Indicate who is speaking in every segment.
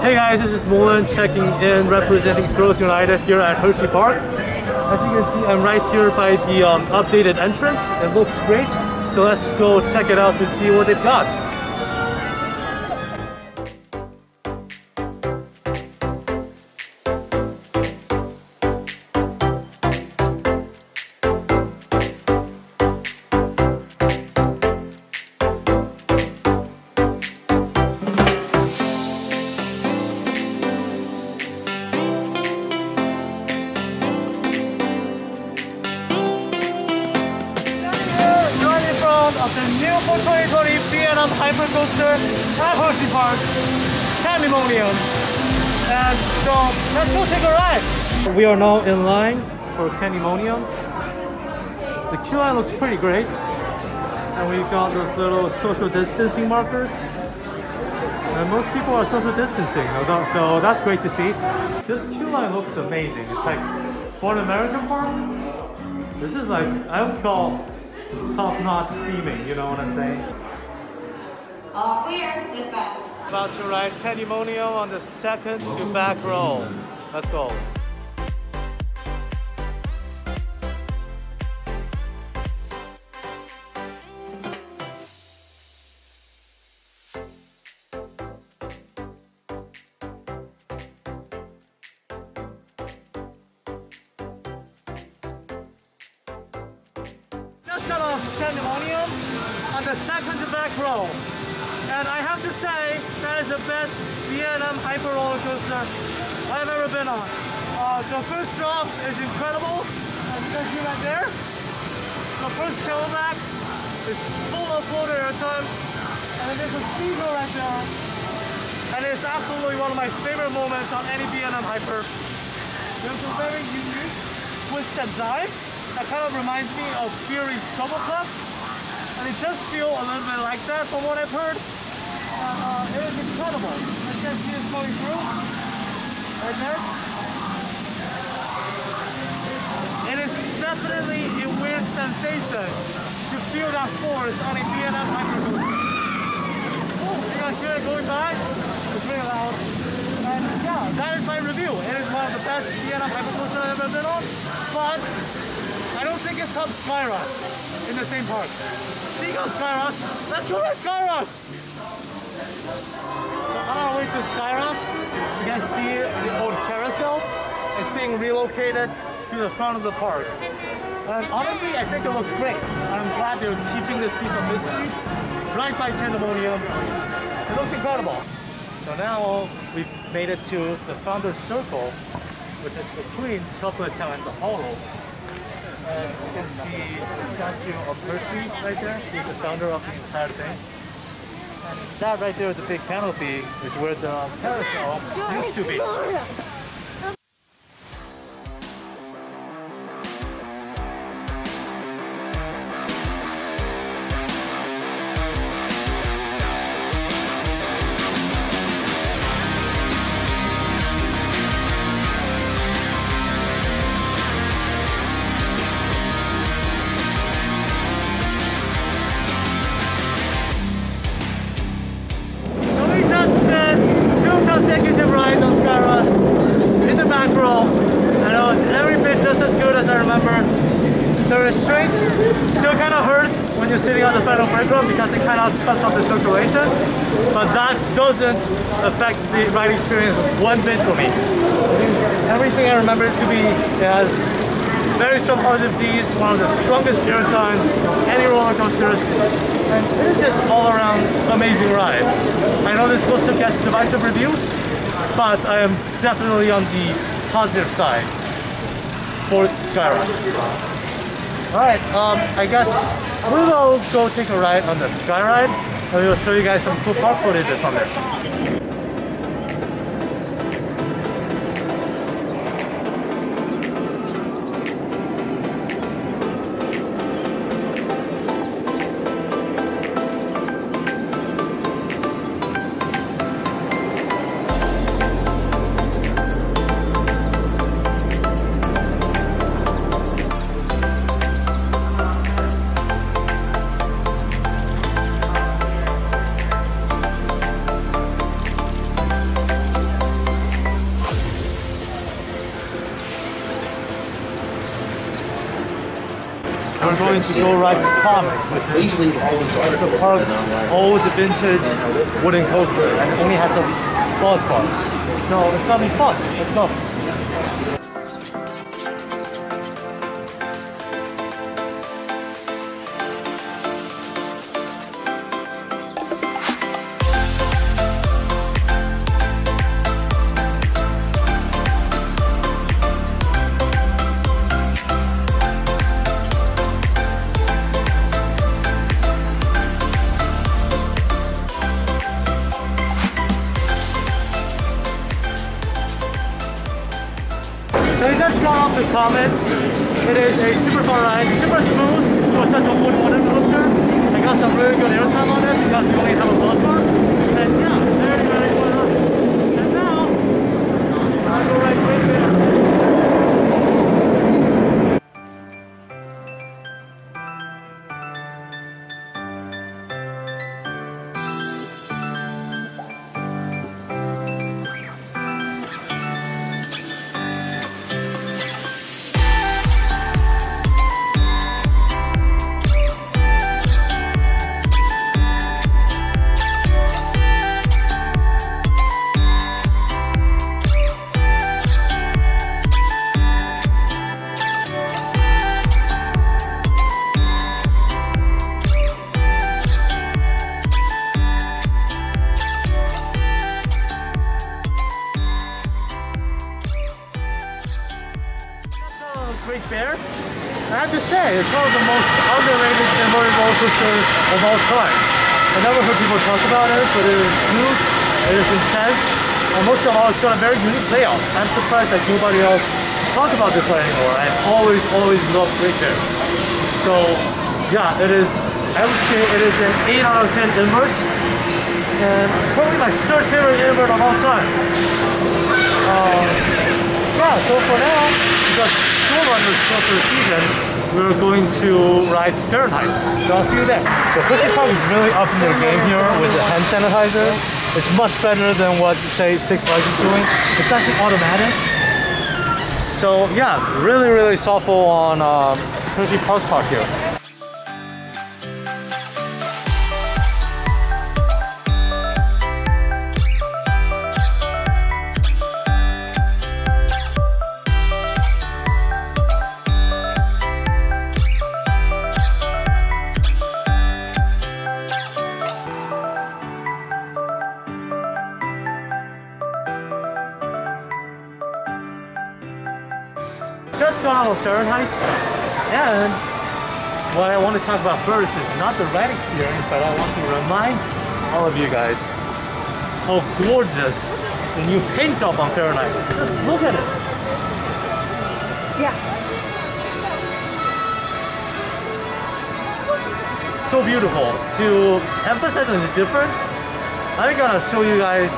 Speaker 1: Hey guys, this is Mulin checking in, representing Girls United here at HersheyPark. As you can see, I'm right here by the updated entrance. It looks great, so let's go check it out to see what they've got. Of the new for 2020 B&M Hypercoaster at HersheyPark, Candymonium. And so let's go take a ride. We are now in line for Candymonium. The queue line looks pretty great. And we've got those little social distancing markers. And most people are social distancing, so that's great to see. This queue line looks amazing. It's like for an American park. This is like, I would call top-notch theming, you know what I'm saying?
Speaker 2: All clear, dispatch.
Speaker 1: About to ride Candymonium on the second to back row. Let's go. Just got off Candymonium on the second to back row, and I have to say that is the best B&M hyper roller coaster I've ever been on. The first drop is incredible, as you can see right there. The first tailback is full of floater airtime, and then there's a speedgo right there, and it's absolutely one of my favorite moments on any B&M hyper. There's a very unique twist and dive. That kind of reminds me of Fury's Trouble Club, and it does feel a little bit like that from what I've heard. It is incredible. You can see it going through right there. It is definitely a weird sensation to feel that force on a B&M hypercoaster. Oh, you guys hear it going by? It's really loud. And yeah, that is my review. It is one of the best B&M hypercoasters I've ever been on, but I don't think it's top Skyrush in the same park. See you go Skyrush. Let's go to Skyrush! So on our way to Skyrush, you guys see the old Carousel. It's being relocated to the front of the park. And honestly, I think it looks great. I'm glad they're keeping this piece of history right by Candymonium. It looks incredible. So now we've made it to the Founder's Circle, which is between Chocolate Town and the Hollow. And you can see the statue of Hershey right there. He's the founder of the entire thing. And that right there with the big canopy is where the carousel used to be. Consecutive rides on Skyrush in the back row, and it was every bit just as good as I remember. The restraints still kind of hurts when you're sitting on the final brake run because it kind of cuts off the circulation, but that doesn't affect the ride experience one bit for me. Everything I remember it to be has very strong positive G's, one of the strongest air times of any roller coasters, and it is just all around amazing ride. I know this coaster gets divisive reviews, but I am definitely on the positive side for Skyrush. Alright, I guess we will go take a ride on the Sky Ride, and we will show you guys some cool park footages from there. we're going to go ride the Comet, which is the park's old vintage wooden coaster, and it only has a buzz bar. So it's gonna be fun. Let's go. So you just got off the Comet. It is a super fun ride, super smooth for such a wooden coaster. I got some really good airtime on it because you only have a bus bar. And yeah, very, very fun ride. And now, I'll go right there. Great Bear. I have to say, it's one of the most underrated inverted roller coasters of all time. I never heard people talk about it, but it is smooth, it is intense, and most of all, it's got a very unique layout. I'm surprised that nobody else talk about this one anymore. I always loved Great Bear. So, yeah, it is, I would say it is an 8 out of 10 invert, and probably my third favorite invert of all time. Yeah, so for now, because school run is close to the season, we're going to ride Fahrenheit. So I'll see you there. So HersheyPark is really up in their game here with the hand sanitizer. It's much better than what, say, Six Flags is doing. It's actually automatic. So yeah, really thoughtful on HersheyPark's park here. Just got out of Fahrenheit, and what I want to talk about first is not the ride experience, but I want to remind all of you guys how gorgeous the new paint job on Fahrenheit is. Just look at it.
Speaker 3: Yeah.
Speaker 1: It's so beautiful. To emphasize on the difference, I'm gonna show you guys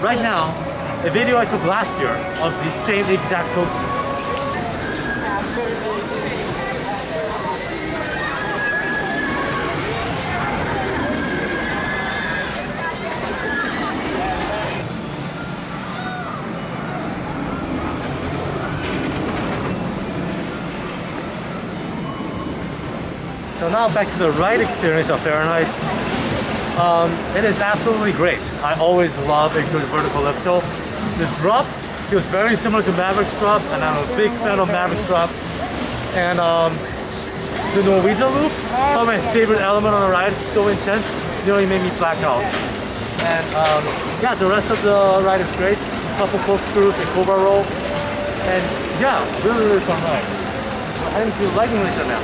Speaker 1: right now a video I took last year of the same exact coaster. So now back to the ride experience of Fahrenheit. It is absolutely great. I always love a good vertical lift hill. The drop feels very similar to Maverick's drop, and I'm a big fan of Maverick's drop. And the Norwegian loop, probably my favorite element on the ride. It's so intense, nearly made me black out. And yeah, the rest of the ride is great. Just a couple corkscrews, a cobra roll, and yeah, really fun ride. We're heading to Lightning Racer now.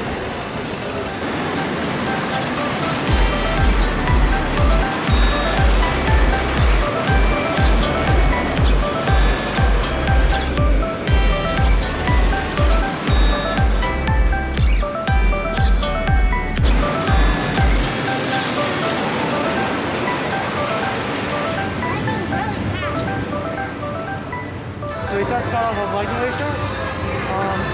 Speaker 1: So we just got off of Lightning Racer.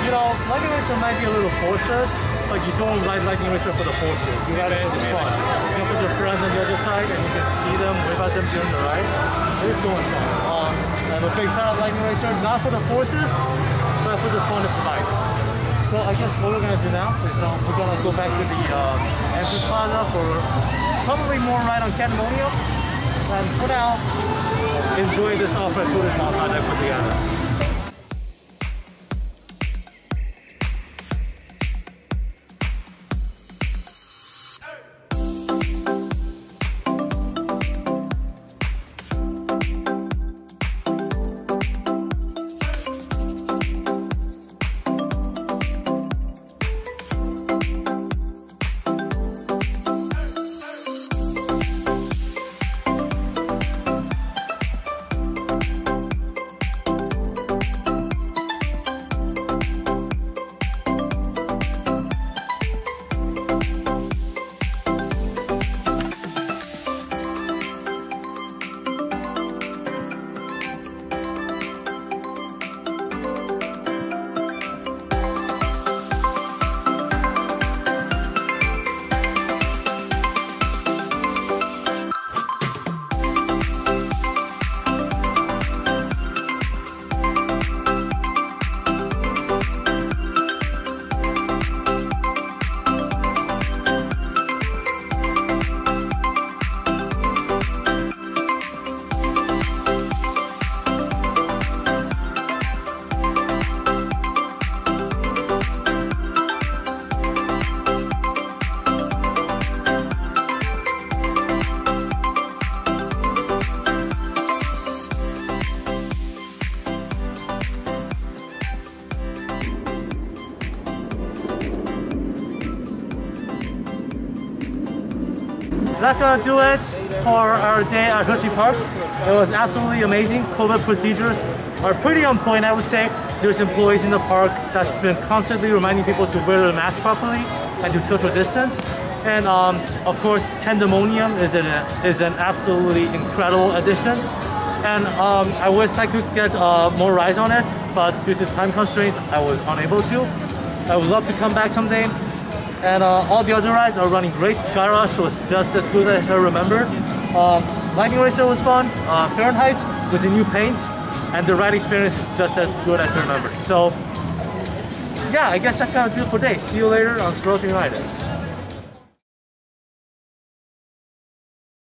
Speaker 1: You know, Lightning Racer might be a little forceless, but you don't ride Lightning Racer for the forces. You ride it for fun. You can put your friends on the other side and you can see them, wave at them during the ride. It is so much fun. I'm a big fan of Lightning Racer, not for the forces, but for the fun it provides. So So I guess what we're gonna do now is we're gonna go back to the entrance plaza for probably more ride on Candymonium. And for now, enjoy this off-road footage montage I put together. That's gonna do it for our day at HersheyPark. It was absolutely amazing. COVID procedures are pretty on point, I would say. There's employees in the park that's been constantly reminding people to wear their mask properly and do social distance. And of course, Candymonium is an absolutely incredible addition. And I wish I could get more rides on it, but due to time constraints, I was unable to. I would love to come back someday. And all the other rides are running great. Skyrush was just as good as I remember. Lightning Racer was fun. Fahrenheit with the new paint. And the ride experience is just as good as I remember. So yeah, I guess that's gonna do it for today. See you later on Scrolling Riders.